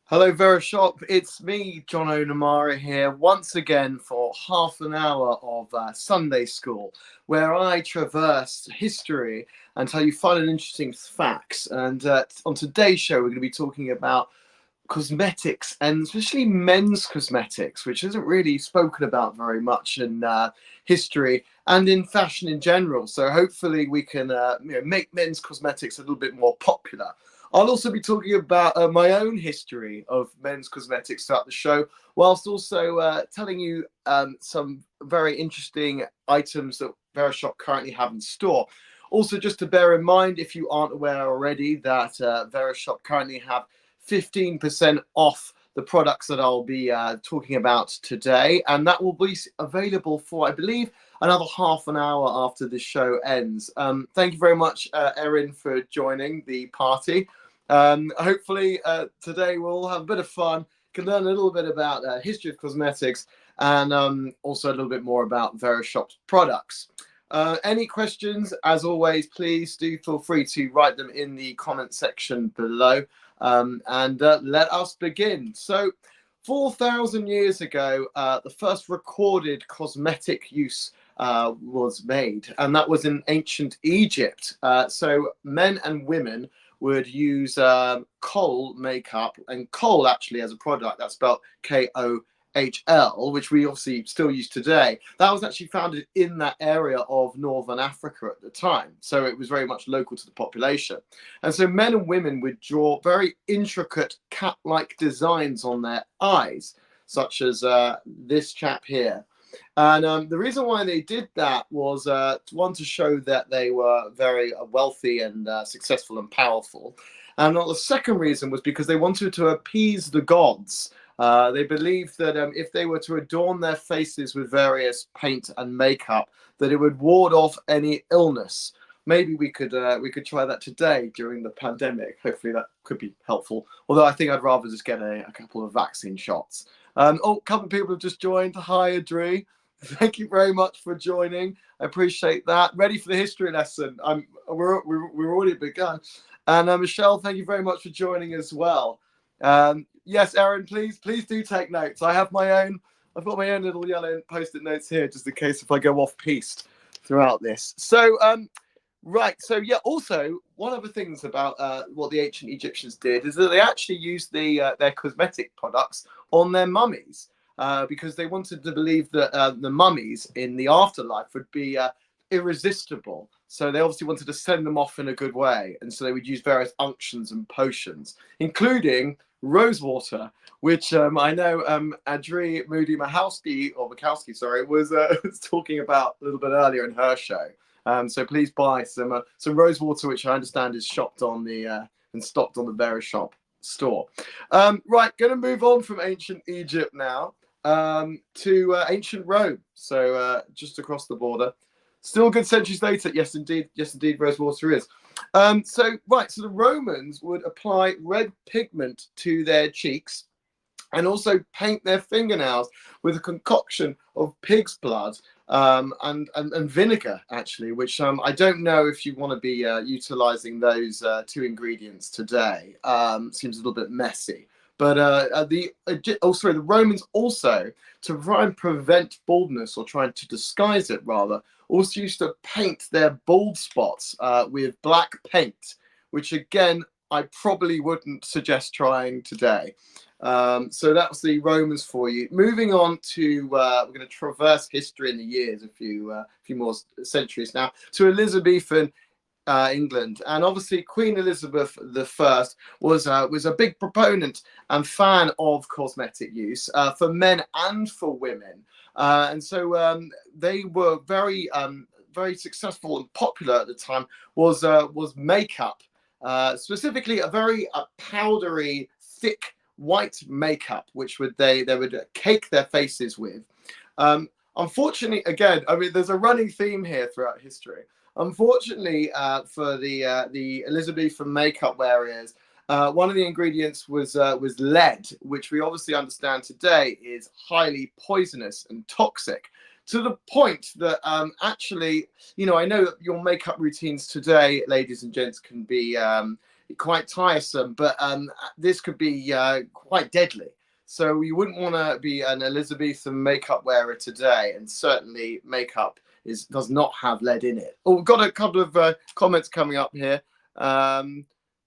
Hello, Verishop. It's me, John O'Namara, here once again for half an hour of Sunday school, where I traverse history and tell you fun and interesting facts. And on today's show, we're going to be talking about cosmetics and especially men's cosmetics, which isn't really spoken about very much in history and in fashion in general. So hopefully we can make men's cosmetics a little bit more popular. I'll also be talking about my own history of men's cosmetics throughout the show, whilst also telling you some very interesting items that Verishop currently have in store. Also, just to bear in mind, if you aren't aware already, that Verishop currently have 15% off the products that I'll be talking about today. And that will be available for, I believe, another half an hour after the show ends. Thank you very much, Erin, for joining the party. Hopefully, today we'll have a bit of fun, can learn a little bit about history of cosmetics, and also a little bit more about Verishop's products. Any questions, as always, please do feel free to write them in the comment section below. And let us begin. So, 4,000 years ago, the first recorded cosmetic use was made, and that was in ancient Egypt. So, men and women would use kohl makeup, and kohl actually as a product that's spelled KOHL, which we obviously still use today. That was actually founded in that area of northern Africa at the time, so it was very much local to the population. And so men and women would draw very intricate cat-like designs on their eyes, such as this chap here. And the reason why they did that was one, to show that they were very wealthy and successful and powerful. And the second reason was because they wanted to appease the gods. They believed that if they were to adorn their faces with various paint and makeup, that it would ward off any illness. Maybe we could try that today during the pandemic. Hopefully that could be helpful. Although I think I'd rather just get a couple of vaccine shots. A couple of people have just joined. Hi, Adri. Thank you very much for joining. I appreciate that. Ready for the history lesson? We're already begun. And Michelle, thank you very much for joining as well. Yes, Erin, please do take notes. I've got my own little yellow post-it notes here, just in case if I go off piste throughout this. So, right. So, yeah. Also, one of the things about what the ancient Egyptians did is that they actually used their cosmetic products on their mummies. Because they wanted to believe that the mummies in the afterlife would be irresistible. So they obviously wanted to send them off in a good way. And so they would use various unctions and potions, including rosewater, which I know Adri Moody Makowski, sorry, was talking about a little bit earlier in her show. So please buy some rosewater, which I understand is shopped on and stocked on the Verishop store. Right, going to move on from ancient Egypt now to ancient Rome. So just across the border. Still good centuries later. Yes, indeed, rosewater is. So the Romans would apply red pigment to their cheeks and also paint their fingernails with a concoction of pig's blood and vinegar, actually, which I don't know if you want to be utilizing those two ingredients today. Seems a little bit messy. But the Romans also, to try and prevent baldness, or trying to disguise it rather, also used to paint their bald spots with black paint, which again, I probably wouldn't suggest trying today. So that's the Romans for you. Moving on to, we're going to traverse history in the years, a few more centuries now, to Elizabethan England. And obviously Queen Elizabeth I was a big proponent and fan of cosmetic use for men and for women. And so they were very successful and popular at the time, was makeup, specifically a very powdery, thick white makeup, which they would cake their faces with. Unfortunately, again, I mean, there's a running theme here throughout history. Unfortunately, for the Elizabethan makeup wearers, one of the ingredients was lead, which we obviously understand today is highly poisonous and toxic. To the point that actually, I know that your makeup routines today, ladies and gents, can be quite tiresome, but this could be quite deadly. So you wouldn't want to be an Elizabethan makeup wearer today, and certainly makeup does not have lead in it. Oh, we've got a couple of comments coming up here.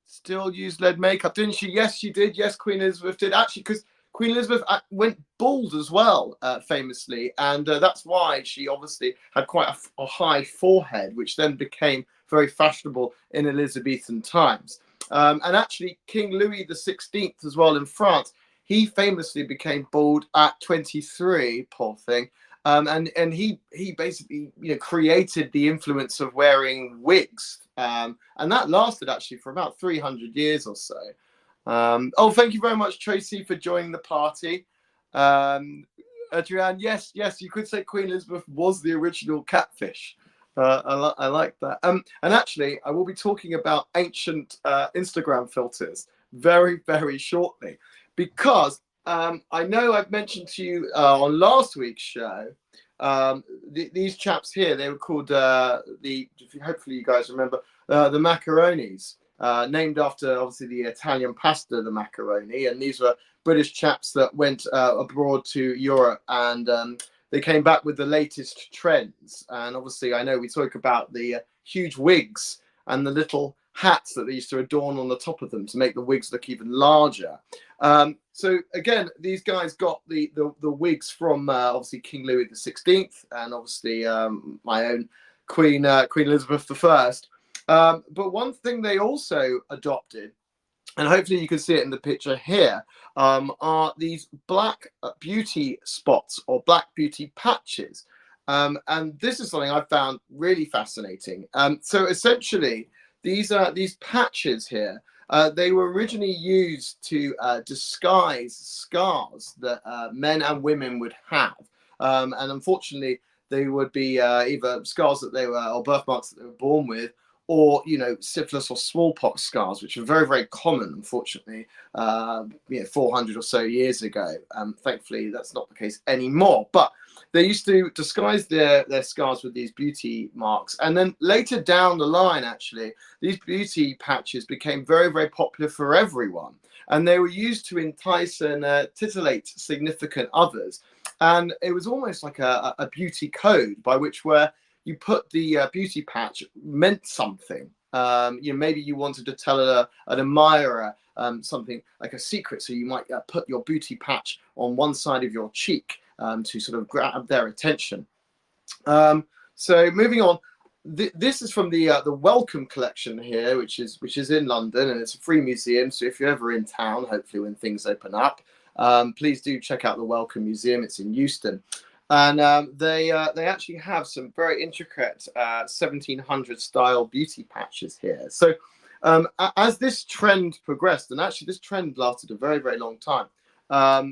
Still use lead makeup, didn't she? Yes, she did. Yes, Queen Elizabeth did. Actually, because Queen Elizabeth went bald as well, famously, and that's why she obviously had quite a high forehead, which then became very fashionable in Elizabethan times. And actually, King Louis XVI as well in France, he famously became bald at 23, poor thing. And he basically created the influence of wearing wigs, and that lasted actually for about 300 years or so. Oh, thank you very much, Tracy, for joining the party. Adrienne, yes, you could say Queen Elizabeth was the original catfish. I like that. And actually, I will be talking about ancient Instagram filters very, very shortly, because I know I've mentioned to you on last week's show, these chaps here, they were called, hopefully you guys remember, the macaronis, named after, obviously, the Italian pasta, the macaroni. And these were British chaps that went abroad to Europe, and they came back with the latest trends. And obviously, I know we talk about the huge wigs and the little hats that they used to adorn on the top of them to make the wigs look even larger. So again, these guys got the wigs from obviously King Louis XVI, and obviously my own Queen Elizabeth I. But one thing they also adopted, and hopefully you can see it in the picture here, are these black beauty spots or black beauty patches. And this is something I found really fascinating. So essentially, these patches here, they were originally used to disguise scars that men and women would have. And unfortunately, they would be either scars that they were, or birthmarks that they were born with, or syphilis or smallpox scars, which are very, very common, unfortunately, 400 or so years ago. Thankfully, that's not the case anymore. But they used to disguise their scars with these beauty marks. And then later down the line, actually, these beauty patches became very, very popular for everyone. And they were used to entice and titillate significant others. And it was almost like a beauty code by which where you put the beauty patch meant something. Maybe you wanted to tell an admirer something like a secret, so you might put your beauty patch on one side of your cheek to sort of grab their attention. So moving on, this is from the Welcome collection here, which is in London, and it's a free museum. So if you're ever in town, hopefully when things open up, please do check out the Welcome Museum. It's in Euston. And they actually have some very intricate 1700 style beauty patches here. So as this trend progressed, and actually this trend lasted a very, very long time,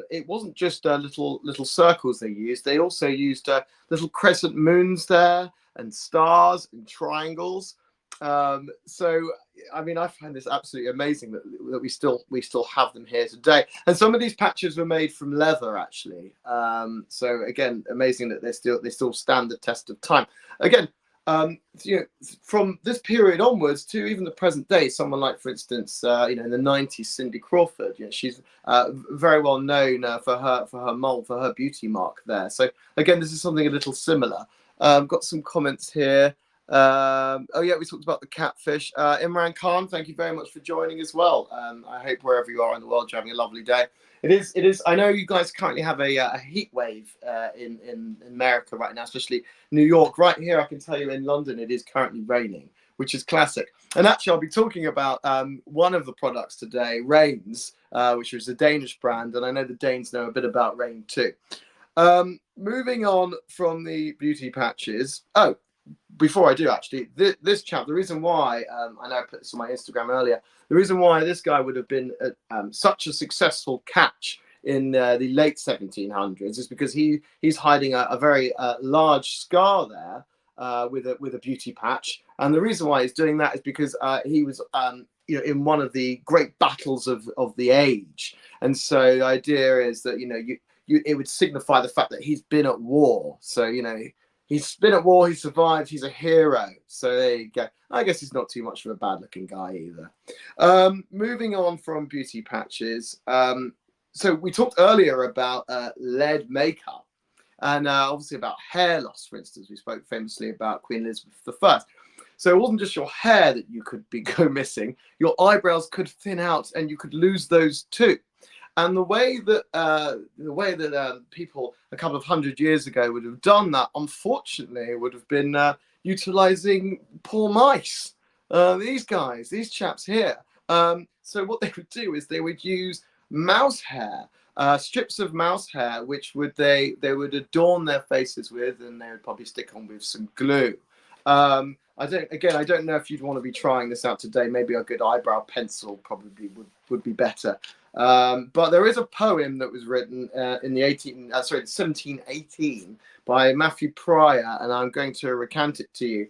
it wasn't just little circles they used. They also used little crescent moons there, and stars and triangles. So I mean, I find this absolutely amazing that we still have them here today. And some of these patches were made from leather, actually. So again, amazing that they still stand the test of time. Again, from this period onwards to even the present day, someone like, for instance, in the 90s, Cindy Crawford, she's very well known for her mold, for her beauty mark there. So again, this is something a little similar. Got some comments here. We talked about the catfish. Imran Khan, thank you very much for joining as well. I hope wherever you are in the world you're having a lovely day. It is. I know you guys currently have a heat wave in America right now, especially New York. Right here, I can tell you in London it is currently raining, which is classic. And actually, I'll be talking about one of the products today, Rains, which is a Danish brand, and I know the Danes know a bit about Rain too. Moving on from the beauty patches. Oh, before I do, actually, this chap, the reason why, I know I put this on my Instagram earlier, the reason why this guy would have been such a successful catch in the late 1700s is because he's hiding a very large scar there with a beauty patch. And the reason why he's doing that is because he was in one of the great battles of the age. And so the idea is that, it would signify the fact that he's been at war. So, he's been at war, he survived, he's a hero. So there you go. I guess he's not too much of a bad looking guy either. Moving on from beauty patches. So we talked earlier about lead makeup and obviously about hair loss, for instance. We spoke famously about Queen Elizabeth I. So it wasn't just your hair that you could go missing. Your eyebrows could thin out and you could lose those too. And the way that people a couple of hundred years ago would have done that, unfortunately, would have been utilizing poor mice. These chaps here. So what they would do is they would use mouse hair, strips of mouse hair, which they would adorn their faces with, and they would probably stick on with some glue. I don't know if you'd want to be trying this out today. Maybe a good eyebrow pencil probably would be better. But there is a poem that was written in the 1718 by Matthew Prior, and I'm going to recount it to you.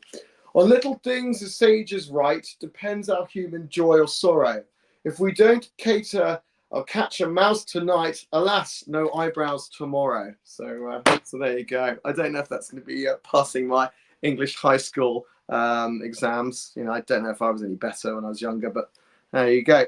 On little things the sages write, depends our human joy or sorrow. If we don't cater or catch a mouse tonight, alas, no eyebrows tomorrow. So there you go. I don't know if that's going to be passing my English high school exams. I don't know if I was any better when I was younger, but there you go.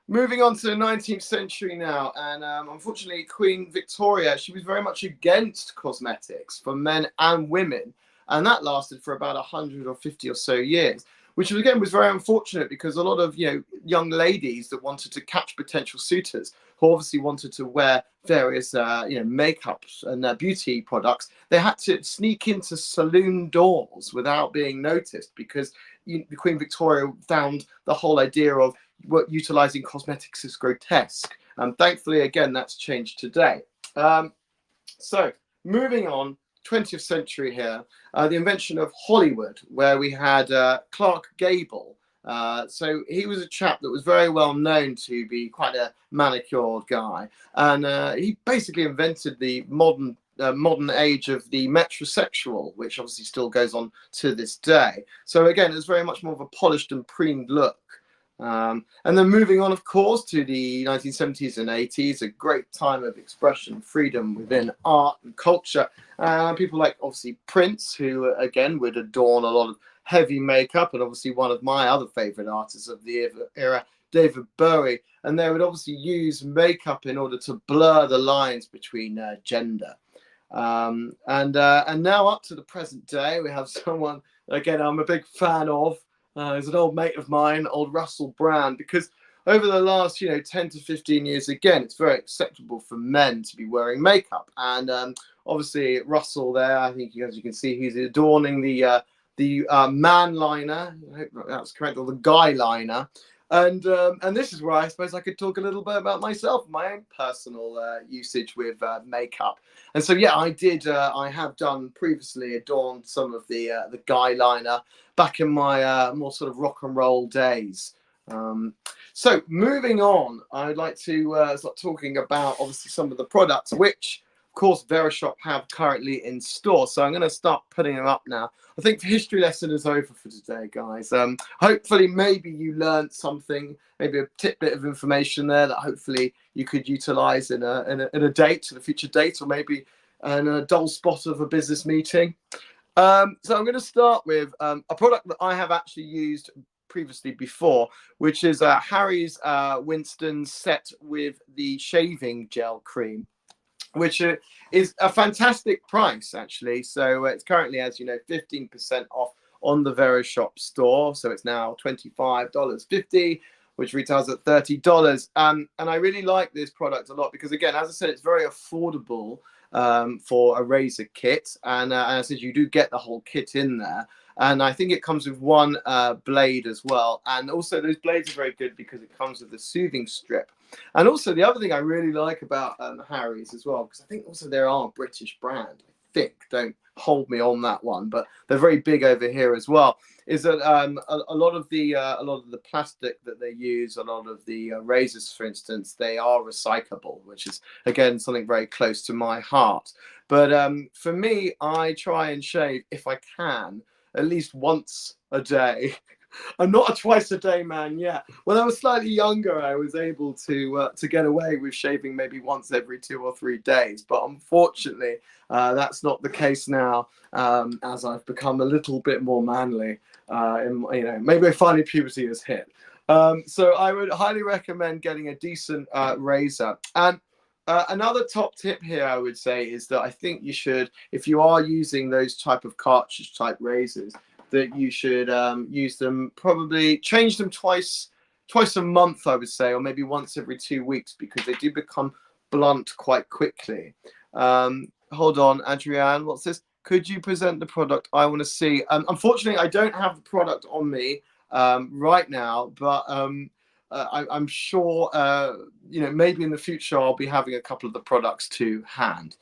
Moving on to the 19th century now, and unfortunately, Queen Victoria, she was very much against cosmetics for men and women, and that lasted for about 150 or so years, which again was very unfortunate because a lot of young ladies that wanted to catch potential suitors, who obviously wanted to wear various makeups and beauty products, they had to sneak into saloon doors without being noticed because Queen Victoria found the whole idea of utilizing cosmetics is grotesque. Thankfully, again, that's changed today. So moving on, 20th century here, the invention of Hollywood, where we had Clark Gable. So he was a chap that was very well known to be quite a manicured guy, and he basically invented the modern age of the metrosexual, which obviously still goes on to this day. So again, it's very much more of a polished and preened look. And then moving on, of course, to the 1970s and 80s, a great time of expression, freedom within art and culture. People like, obviously, Prince, who, again, would adorn a lot of heavy makeup, and obviously one of my other favorite artists of the era, David Bowie. And they would obviously use makeup in order to blur the lines between gender. And now up to the present day, we have someone, again, I'm a big fan of. He's an old mate of mine, old Russell Brand, because over the last 10 to 15 years, again, it's very acceptable for men to be wearing makeup. And obviously Russell there, I think, as you can see, he's adorning the man liner, I hope that's correct, or the guy liner. And this is where I suppose I could talk a little bit about myself, my own personal usage with makeup. And so, yeah, I have done previously adorned some of the guy liner back in my more sort of rock and roll days. So moving on, I'd like to start talking about obviously some of the products which, of course, Verishop have currently in store. So I'm going to start putting them up now. I think the history lesson is over for today, guys. Hopefully, maybe you learned something, maybe a tidbit of information there that hopefully you could utilize in a future date, or maybe in a dull spot of a business meeting. So I'm going to start with a product that I have actually used previously before, which is Harry's Winston Set with the shaving gel cream, which is a fantastic price, actually. So it's currently, as you know, 15% off on the Verishop store. So it's now $25.50, which retails at $30. And I really like this product a lot because, again, as I said, it's very affordable for a razor kit. And as I said, you do get the whole kit in there. And I think it comes with one blade as well. And also those blades are very good because it comes with a soothing strip. And also the other thing I really like about Harry's as well, because I think also they are a British brand, I think, don't hold me on that one, but they're very big over here as well, is that a lot of the plastic that they use, a lot of the razors, for instance, they are recyclable, which is, again, something very close to my heart. But for me, I try and shave, if I can, at least once a day, I'm not a twice a day man yet. When I was slightly younger, I was able to get away with shaving maybe once every 2 or 3 days. But unfortunately, that's not the case now. As I've become a little bit more manly, maybe finally puberty has hit. So I would highly recommend getting a decent razor. And another top tip here, I would say, is that I think you should, if you are using those type of cartridge type razors, that you should use them, probably change them twice a month, I would say, or maybe once every 2 weeks, because they do become blunt quite quickly. Hold on, Adrienne, what's this? Could you present the product? I want to see. Unfortunately, I don't have the product on me right now, but I'm sure, maybe in the future I'll be having a couple of the products to hand.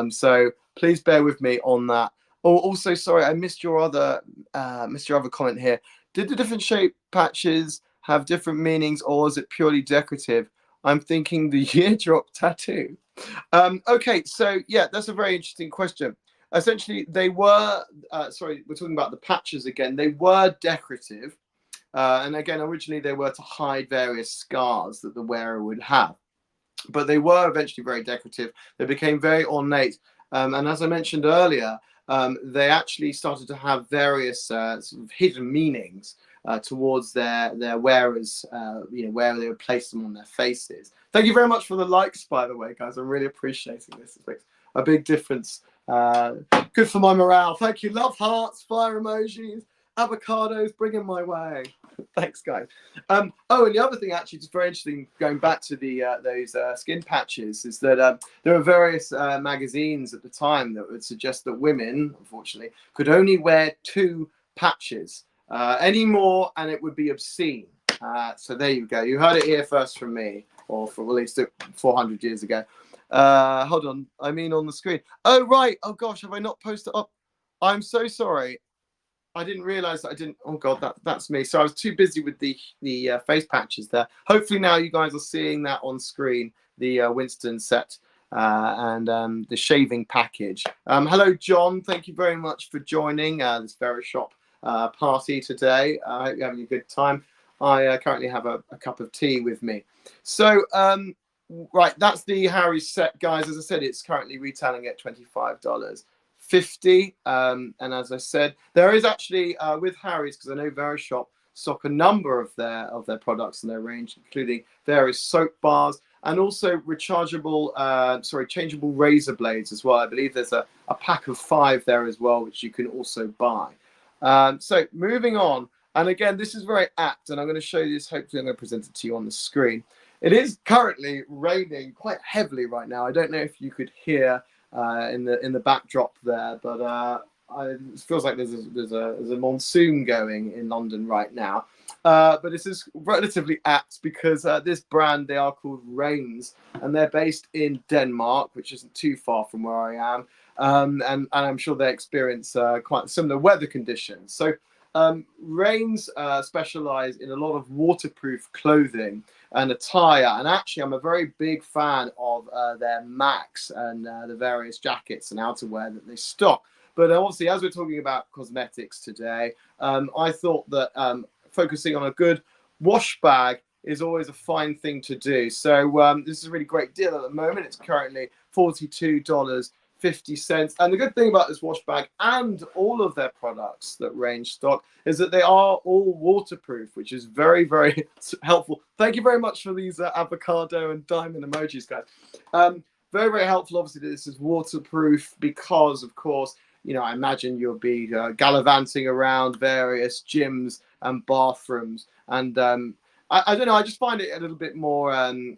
So please bear with me on that. Oh, also, sorry, I missed your other comment here. Did the different shape patches have different meanings, or is it purely decorative? I'm thinking the eardrop tattoo. Okay, so yeah, that's a very interesting question. Essentially, they were, we're talking about the patches again. They were decorative. And again, originally they were to hide various scars that the wearer would have. But they were eventually very decorative. They became very ornate. And as I mentioned earlier, they actually started to have various sort of hidden meanings towards their wearers, where they would place them on their faces. Thank you very much for the likes, by the way, guys. I'm really appreciating this. It makes a big difference. Good for my morale. Thank you. Love hearts, fire emojis, avocados, bring them my way. Thanks, guys. And the other thing, actually, just very interesting, going back to those skin patches, is that there were various magazines at the time that would suggest that women, unfortunately, could only wear 2 patches anymore, and it would be obscene. So there you go. You heard it here first from me, or from at least 400 years ago. Hold on. I mean, on the screen. Oh, right. Oh, gosh. Have I not posted up? I'm so sorry. I didn't realize that I didn't. Oh God, that's me. So I was too busy with the face patches there. Hopefully now you guys are seeing that on screen. The Winston Set and the shaving package. Hello, John. Thank you very much for joining this Verishop party today. I hope you're having a good time. I currently have a cup of tea with me. So right, that's the Harry's set, guys. As I said, it's currently retailing at $25.50. And as I said, there is actually with Harry's, because I know Verishop stock a number of their products in their range, including various soap bars and also changeable razor blades as well. I believe there's a pack of 5 there as well, which you can also buy. So moving on, and again, this is very apt, and I'm going to show you this. Hopefully, I'm going to present it to you on the screen. It is currently raining quite heavily right now. I don't know if you could hear in the backdrop there, but it feels like there's a monsoon going in London right now. But this is relatively apt because this brand, they are called Rains, and they're based in Denmark, which isn't too far from where I am. And I'm sure they experience quite similar weather conditions. So Rains specialize in a lot of waterproof clothing and attire, and actually I'm a very big fan of their Max and the various jackets and outerwear that they stock. But obviously, as we're talking about cosmetics today, I thought that focusing on a good wash bag is always a fine thing to do. So this is a really great deal at the moment. It's currently $42.50. And the good thing about this wash bag and all of their products that Range stock is that they are all waterproof, which is very, very helpful. Thank you very much for these avocado and diamond emojis, guys. Very, very helpful, obviously, that this is waterproof because, of course, I imagine you'll be gallivanting around various gyms and bathrooms. And I don't know, I just find it a little bit more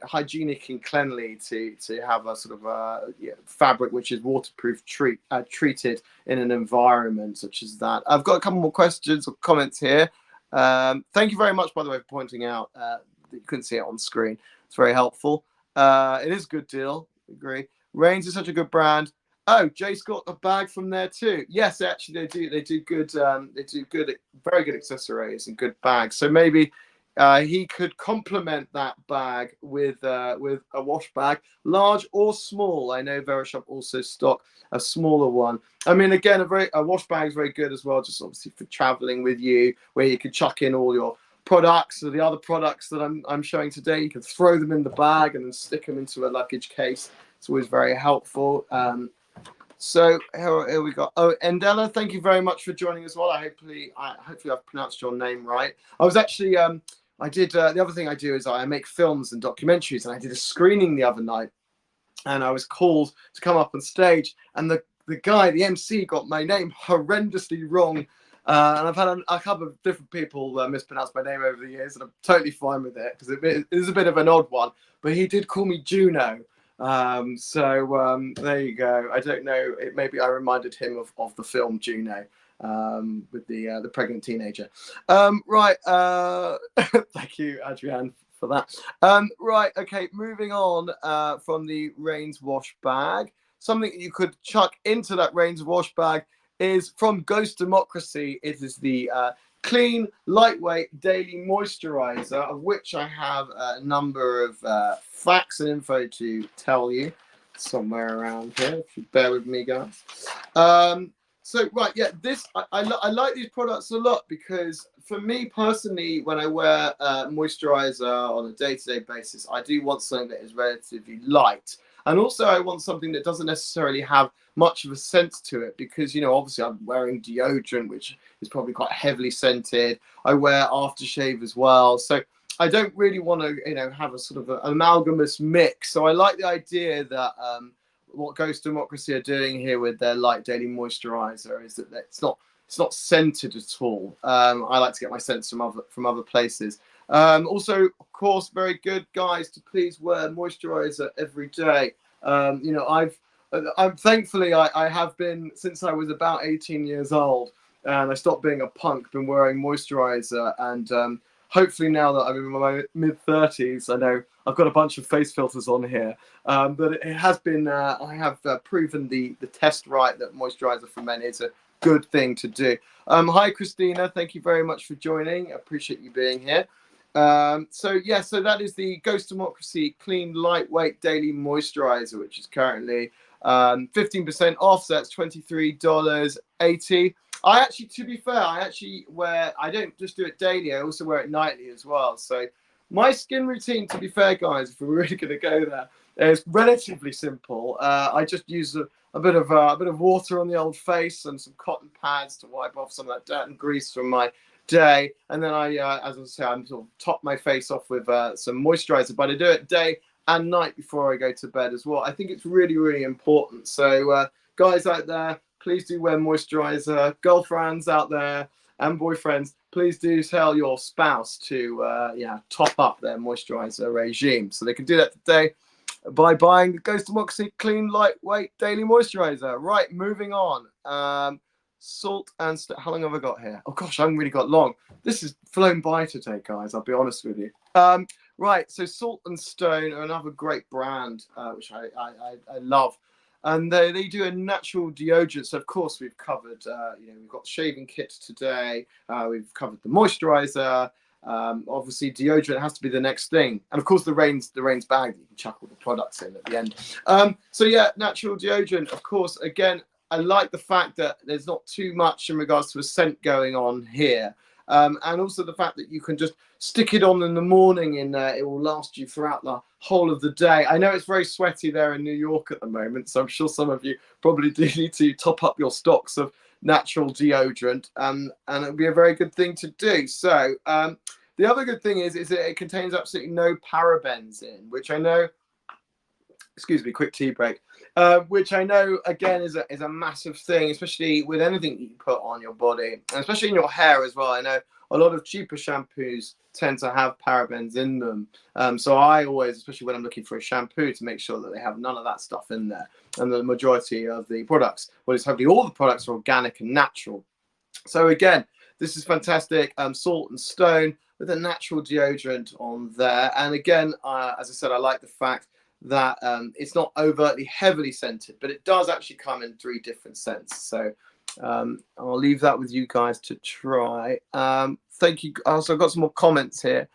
hygienic and cleanly to have a sort of fabric which is waterproof treated in an environment such as that. I've got a couple more questions or comments here. Thank you very much, by the way, for pointing out that you couldn't see it on screen. It's very helpful. It is a good deal. Agree. Rains is such a good brand. Oh, Jace got a bag from there too. Yes, actually they do. They do good. They do good, very good accessories and good bags. So maybe he could complement that bag with a wash bag, large or small. I know Verishop also stock a smaller one. I mean, again, a wash bag is very good as well, just obviously for traveling with you, where you can chuck in all your products or the other products that I'm showing today. You can throw them in the bag and then stick them into a luggage case. It's always very helpful. So here we go. Oh, Endella, thank you very much for joining as well. Hopefully I've pronounced your name right. I was actually I did the other thing I do is I make films and documentaries, and I did a screening the other night, and I was called to come up on stage, and the MC, got my name horrendously wrong. And I've had a couple of different people mispronounce my name over the years, and I'm totally fine with it because it is a bit of an odd one. But he did call me Juno. There you go. I don't know. Maybe I reminded him of the film Juno with the pregnant teenager. Right. Thank you, Adrienne, for that. Right. Okay. Moving on from the Rains wash bag. Something you could chuck into that Rains wash bag is from Ghost Democracy. It is the clean, lightweight daily moisturizer, of which I have a number of facts and info to tell you somewhere around here, if you bear with me, guys. Right, yeah, I like these products a lot because for me personally, when I wear moisturizer on a day-to-day basis, I do want something that is relatively light. And also I want something that doesn't necessarily have much of a scent to it because, you know, obviously I'm wearing deodorant, which is probably quite heavily scented. I wear aftershave as well. So I don't really want to, you know, have a sort of an amalgamous mix. So I like the idea that what Ghost Democracy are doing here with their light daily moisturizer is that it's not scented at all. I like to get my scents from other places. Also, of course, very good, guys, to please wear moisturizer every day. You know, I'm thankfully I have been since I was about 18 years old, and I stopped being a punk, been wearing moisturizer, and hopefully now that I'm in my mid-30s, I know I've got a bunch of face filters on here, but it has been I have proven the test right that moisturizer for men is a good thing to do. Hi Christina, thank you very much for joining. I appreciate you being here. So that is the Ghost Democracy Clean Lightweight Daily Moisturizer, which is currently 15% off, so that's $23.80. I actually, to be fair, I don't just do it daily, I also wear it nightly as well. So my skin routine, to be fair, guys, if we're really going to go there, is relatively simple. I just use a bit of water on the old face and some cotton pads to wipe off some of that dirt and grease from my day, and then I as I say, I'm sort of top my face off with some moisturizer, but I do it day and night before I go to bed as well. I think it's really, really important. So guys out there, please do wear moisturizer. Girlfriends out there and boyfriends, please do tell your spouse to top up their moisturizer regime. So they can do that today by buying the Ghost Democracy Clean Lightweight Daily Moisturizer. Right, moving on. Salt and how long have I got here? Oh gosh, I haven't really got long. This has flown by today, guys, I'll be honest with you. Right, so Salt and Stone are another great brand, which I love. And they do a natural deodorant. So of course we've covered, we've got shaving kits today. We've covered the moisturizer. Obviously deodorant has to be the next thing, and of course the Rains bag that you can chuck all the products in at the end. So yeah, natural deodorant, of course. Again, I like the fact that there's not too much in regards to a scent going on here, and also the fact that you can just stick it on in the morning and it will last you throughout the whole of the day. I know it's very sweaty there in New York at the moment, so I'm sure some of you probably do need to top up your stocks of natural deodorant, and it'll be a very good thing to do. So the other good thing is that it contains absolutely no parabens in, which I know, excuse me, quick tea break, which I know again is a massive thing, especially with anything that you put on your body, and especially in your hair as well. I know a lot of cheaper shampoos tend to have parabens in them, so I always, especially when I'm looking for a shampoo, to make sure that they have none of that stuff in there. And the majority of the products, well, it's hopefully all the products are organic and natural. So again, this is fantastic. Salt and Stone with a natural deodorant on there, and again, as I said, I like the fact that it's not overtly heavily scented, but it does actually come in 3 different scents. So I'll leave that with you guys to try. Thank you. Also, I've got some more comments here.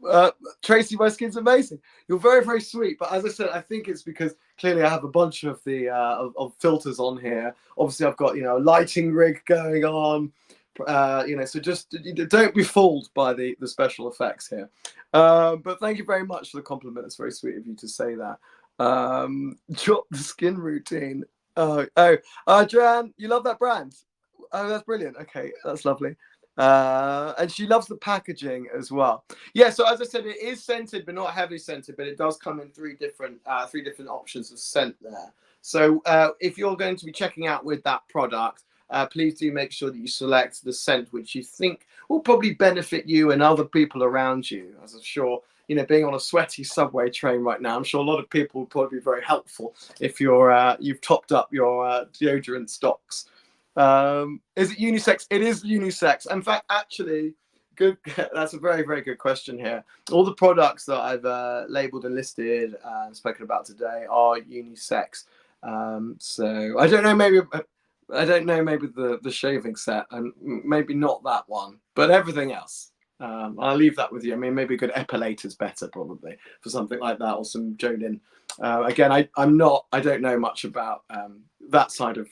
Uh, Tracy, my skin's amazing. You're very, very sweet. But as I said, I think it's because clearly I have a bunch of the of filters on here. Obviously, I've got a lighting rig going on. So just don't be fooled by the special effects here. But thank you very much for the compliment. It's very sweet of you to say that. Drop the skin routine. Joanne, you love that brand? Oh, that's brilliant. Okay, that's lovely. And she loves the packaging as well. Yeah, so as I said, it is scented, but not heavily scented, but it does come in three different options of scent there. So if you're going to be checking out with that product, please do make sure that you select the scent which you think will probably benefit you and other people around you. As I'm sure, being on a sweaty subway train right now, I'm sure a lot of people will probably be very helpful if you've topped up your deodorant stocks. Is it unisex? It is unisex. In fact, actually, good. That's a very, very good question here. All the products that I've labeled and listed and spoken about today are unisex. So I don't know. Maybe the shaving set, and maybe not that one, but everything else. I'll leave that with you. I mean, maybe a good epilator is better probably for something like that, or some Jolin. Again, I don't know much about that side of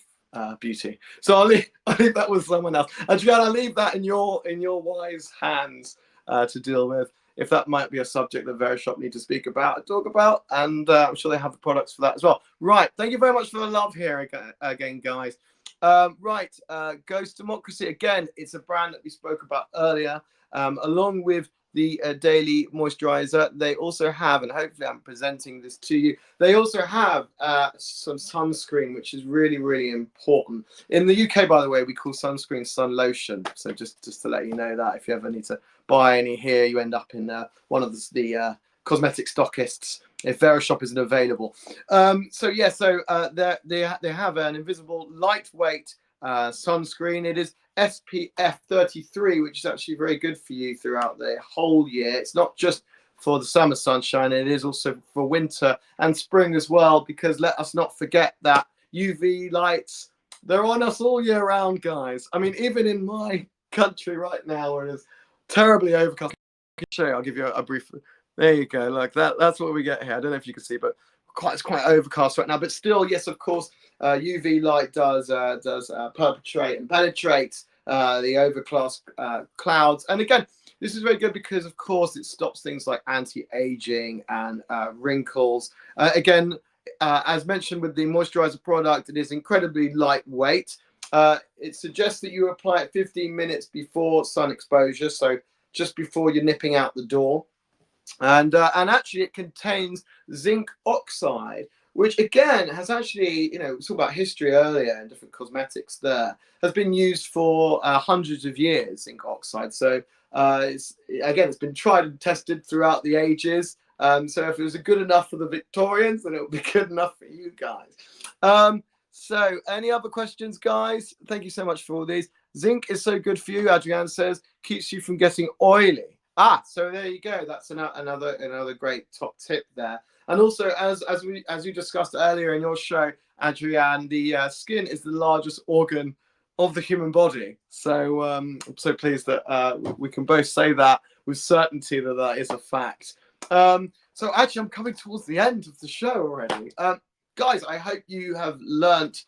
beauty. So I'll leave that with someone else. Adrian, I'll leave that in your wise hands to deal with. If that might be a subject that Verishop need to talk about, and I'm sure they have the products for that as well. Right, thank you very much for the love here again, guys. Ghost Democracy, again, it's a brand that we spoke about earlier, along with the daily moisturizer. They also have, and hopefully I'm presenting this to you, they also have some sunscreen, which is really, really important. In the UK, by the way, we call sunscreen sun lotion. So just to let you know that if you ever need to buy any here, you end up in one of the cosmetic stockists if Verishop isn't available. They have an invisible, lightweight sunscreen. It is SPF 33, which is actually very good for you throughout the whole year. It's not just for the summer sunshine, it is also for winter and spring as well, because let us not forget that UV lights, they're on us all year round, guys. I mean, even in my country right now, where it's terribly overcast. I'll give you a brief. There you go. Like that's what we get here. I don't know if you can see, but it's quite overcast right now. But still, yes, of course, UV light does perpetrate and penetrate the overcast clouds. And again, this is very good because, of course, it stops things like anti-aging and wrinkles. Again, as mentioned with the moisturizer product, it is incredibly lightweight. It suggests that you apply it 15 minutes before sun exposure, so just before you're nipping out the door. And actually it contains zinc oxide, which again has actually, it's all about history earlier and different cosmetics there, has been used for hundreds of years, zinc oxide. So it's been tried and tested throughout the ages. So if it was good enough for the Victorians, then it would be good enough for you guys. So any other questions, guys? Thank you so much for all these. Zinc is so good for you, Adrian says, keeps you from getting oily. So there you go. That's another great top tip there. And also, as you discussed earlier in your show, Adrian, the skin is the largest organ of the human body. So I'm so pleased that we can both say that with certainty that is a fact. So actually, I'm coming towards the end of the show already. Guys, I hope you have learnt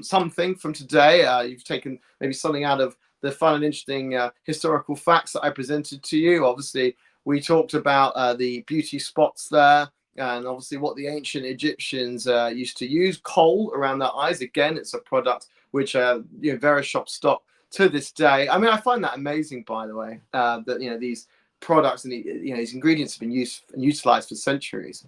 something from today. You've taken maybe something out of the fun and interesting historical facts that I presented to you. Obviously, we talked about the beauty spots there, and obviously what the ancient Egyptians used to use, kohl around their eyes. Again, it's a product which Verishop stock to this day. I mean, I find that amazing, by the way, that these products and these ingredients have been used and utilized for centuries.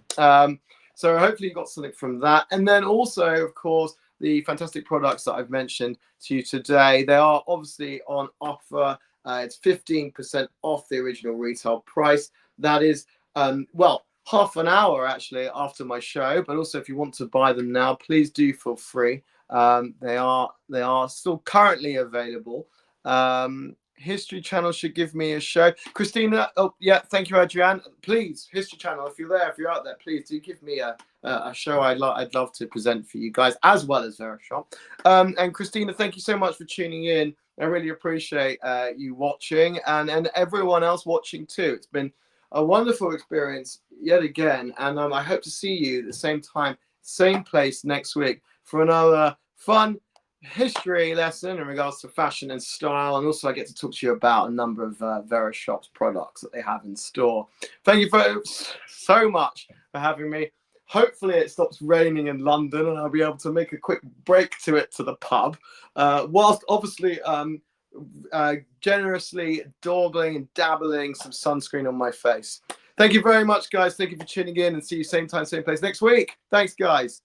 So hopefully you got something from that. And then also, of course, the fantastic products that I've mentioned to you today, they are obviously on offer. It's 15% off the original retail price. That is, half an hour actually after my show. But also, if you want to buy them now, please do feel free. They are still currently available. History Channel should give me a show. Christina, oh yeah, thank you, Adrian. Please, History Channel, if you're out there, please do give me a show. I'd love to present for you guys, as well as Verishop. And Christina, thank you so much for tuning in. I really appreciate you watching, and everyone else watching too. It's been a wonderful experience yet again. And I hope to see you at the same time, same place next week for another fun history lesson in regards to fashion and style. And also I get to talk to you about a number of Verishop's products that they have in store. Thank you folks so much for having me. Hopefully it stops raining in London and I'll be able to make a quick break to the pub, whilst obviously generously daubling and dabbling some sunscreen on my face. Thank you very much, guys. Thank you for tuning in, and see you same time, same place next week. Thanks, guys.